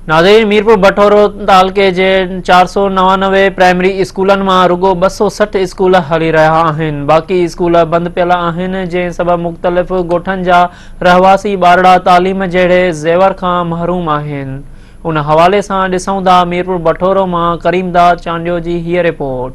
नाज़रीन, मीरपुर बटोरो तालुके जे 499 प्राइमरी स्कूलनि मां रुगो 260 स्कूल हली रहिया आहिनि। बाक़ी स्कूल बंदि पियल आहिनि, जंहिं सबबि मुख़्तलिफ़ ॻोठनि जा रहवासी ॿारड़ा तालीम जहिड़े ज़ेवर खां महरूम आहिनि। उन हवाले सां ॾिसूं था मीरपुर बटोरो मां करीमदाद चांडियो जी हीअ रिपोर्ट।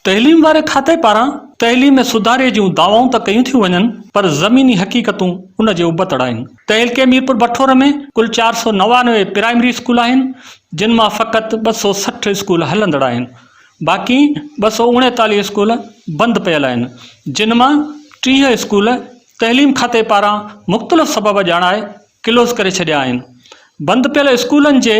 तइलीम वारे खाते पारां तइलीम में सुधारे जूं दावाऊं त कयूं थियूं वञनि, पर ज़मीनी हक़ीक़तूं उन जे उबतड़ आहिनि। तहलके मीरपुर बटोर में कुल 499 प्राइमरी स्कूल आहिनि, जिन मां फ़क़ति 260 स्कूल हलंदड़ आहिनि। बाक़ी 239 स्कूल बंदि पियल आहिनि, जिन मां 30 स्कूल तइलीम खाते पारां मुख़्तलिफ़ सबब ॼाणाए क्लोज़ करे छॾिया आहिनि। बंदि पियल स्कूलनि जे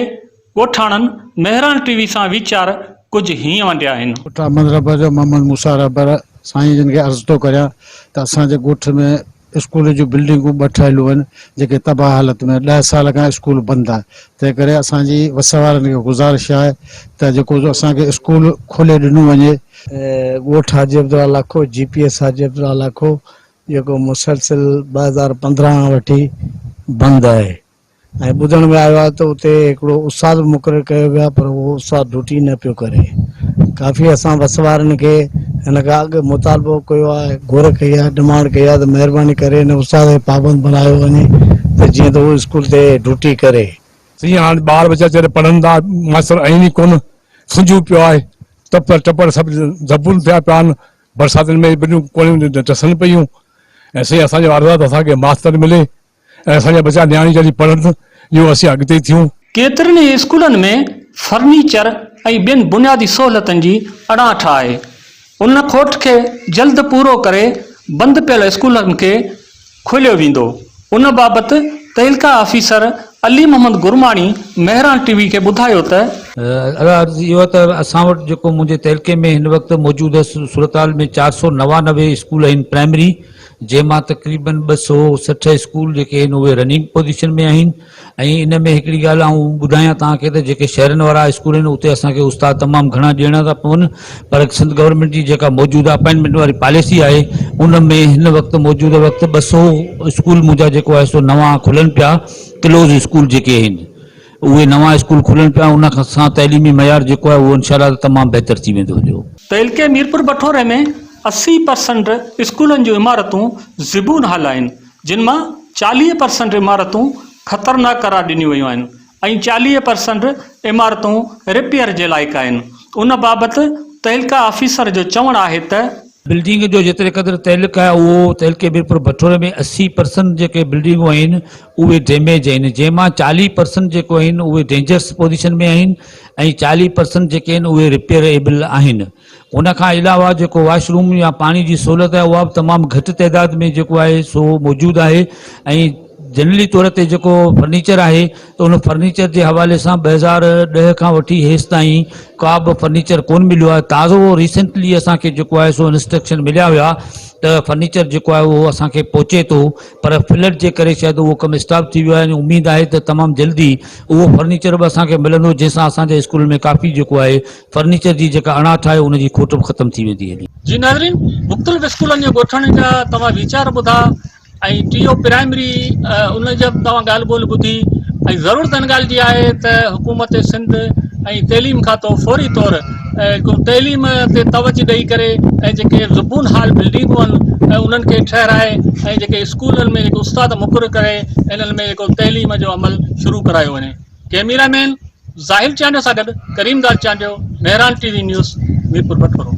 ॻोठाणनि मेहरान टीवी सां वीचार कुछ हीअं वंडिया आहिनि। मोहम्मद मूसा रबर साईं जिन खे अर्ज़ थो करियां त असांजे ॻोठ में स्कूल जूं बिल्डिंगूं 2 ठहियलूं आहिनि, जेके तबाह हालत में 10 साल खां स्कूल बंदि आहे। तंहिं करे असांजी वस वारनि खे गुज़ारिश आहे त जेको असांखे स्कूल खोले ॾिनो वञे। ॻोठ हाजी अब्दुल्ला लाखो, GPS हाजी अब्दुल्ला लाखो, जेको मुसलसिल 2015 वठी बंदि आहे। ऐं ॿुधण में आयो आहे त उते हिकिड़ो उस्ताद मुक़ररु कयो वियो आहे, पर उहो उस्ताद ड्यूटी न पियो करे। काफ़ी असां वस वारनि खे हिन खां अॻु मुतालबो कयो आहे, घुर कई आहे, डिमांड कई आहे त महिरबानी करे हिन उस्ताद खे पाबंद बनायो वञे त जीअं त उहो स्कूल ते ड्यूटी करे। जीअं हाणे ॿार बच्चा जॾहिं पढ़नि था, मास्तर आहिनि ई कोन, सुंझू पियो आहे, टपर टपर सभु ज़बून थिया पिया आहिनि। बरसातिनि में बिल्डियूं कोन टसनि पियूं, ऐं साईं असांजो अर्ज़ु आहे त असांखे मास्तर मिले ऐं असांजा बच्चा न्याणी जॾहिं पढ़नि इहो असीं अॻिते थियूं। केतिरनि ई स्कूलनि में फर्नीचर ऐं ॿियनि बुनियादी सहूलियतुनि जी अड़ाहठ आहे। उन खोट खे जल्द पूरो करे बंदि पियल स्कूलनि खे खोलियो वेंदो। उन बाबति तहलका ऑफिसर अली मोहम्मद गुरमाणी मेहरान टीवी खे ॿुधायो त इहो त असां वटि जेको मुंहिंजे तहलके में हिन वक़्तु मौजूदु सूरताल में 499 स्कूल आहिनि प्राइमरी, जंहिंमां तक़रीबन 260 स्कूल जेके आहिनि उहे रनिंग पोजीशन में आहिनि। ऐं इन में हिकिड़ी ॻाल्हि आऊं ॿुधायां तव्हांखे त जेके शहरनि वारा स्कूल आहिनि उते असांखे उस्ताद तमामु घणा ॾियणा था पवनि, पर सिंध गवर्नमेंट जी जेका मौजूदा अपॉइंटमेंट वारी पॉलिसी आहे उन में हिन वक़्तु मौजूदा वक़्तु 200 स्कूल मुंहिंजा जेको आहे सो नवां खुलनि पिया, क्लोज़ स्कूल जेके आहिनि उहे नवां स्कूल खुलनि पिया। उन सां तइलीमी मयार जेको आहे उहो इंशाअल्लाह तमामु बहितर थी वेंदो हुओ। तहलके मीरपुर बटोरे में 80% स्कूलनि जूं इमारतूं ज़िबून हाल आहिनि, जिन मां 40% इमारतूं ख़तरनाक करार ॾिनियूं वयूं आहिनि ऐं 40% इमारतूं रिपेयर जे लाइक़ु आहिनि। उन बाबति तहलका ऑफिसर जो चवणु आहे त बिल्डिंग जो जेतिरे क़दुरु तहलक आहे उहो तहलके मीरपुर बटोरे में 80% जेके बिल्डिंगूं आहिनि उहे डैमेज आहिनि, जंहिंमां 40% जेको आहिनि उहे डेंजरस पोजीशन में आहिनि ऐं 40% जेके आहिनि उहे रिपेयरेबल आहिनि। उन खां अलावा जेको वॉशरूम या पाणी जी सहूलियत आहे उहा बि तमामु घटि तइदाद में जेको आहे सो मौजूदु आहे। ऐं जनरली तौर ते जेको फर्नीचर आहे त उन फर्नीचर जे हवाले सां 2010 खां वठी हेसि ताईं का बि फर्नीचर कोन मिलियो आहे। ताज़ो रिसेंटली असांखे जेको आहे सो इंस्ट्रक्शन मिलिया हुया त फर्नीचर जेको आहे उहो असांखे पहुचे थो, पर फ्लड जे करे शायदि उहो कमु स्टॉप थी वियो आहे। उमेद आहे त तमामु जल्दी उहो फर्नीचर बि असांखे मिलंदो, जंहिंसां असांजे स्कूल में काफ़ी जेको आहे फर्नीचर जी जेका अणाहठ आहे उनजी खोट बि ख़तमु थी वेंदी हली। जी नाज़रीन, मुख़्तलिफ़ स्कूलनि जे ॻोठण जा तव्हां वीचार ॿुधा ऐं टीओ प्राइमरी उन जा तव्हां ॻाल्हि ॿोल ॿुधी। ऐं ज़रूरत हिन ॻाल्हि जी आहे त हुकूमत सिंध ऐं तइलीम खातो फौरी तौर तइलीम ते तवजो ॾेई करे ऐं जेके ज़बून हाल बिल्डिंगूं आहिनि ऐं उन्हनि खे ठहिराए ऐं जेके स्कूलनि में जेके उस्ताद मुक़ररु करे इन्हनि में जेको तइलीम जो अमल शुरू करायो वञे। कैमरामैन ज़ाहिर चांडियो सां गॾु करीमदाद चांडियो, मेहरान टीवी न्यूज़, मीरपुर बटोरो।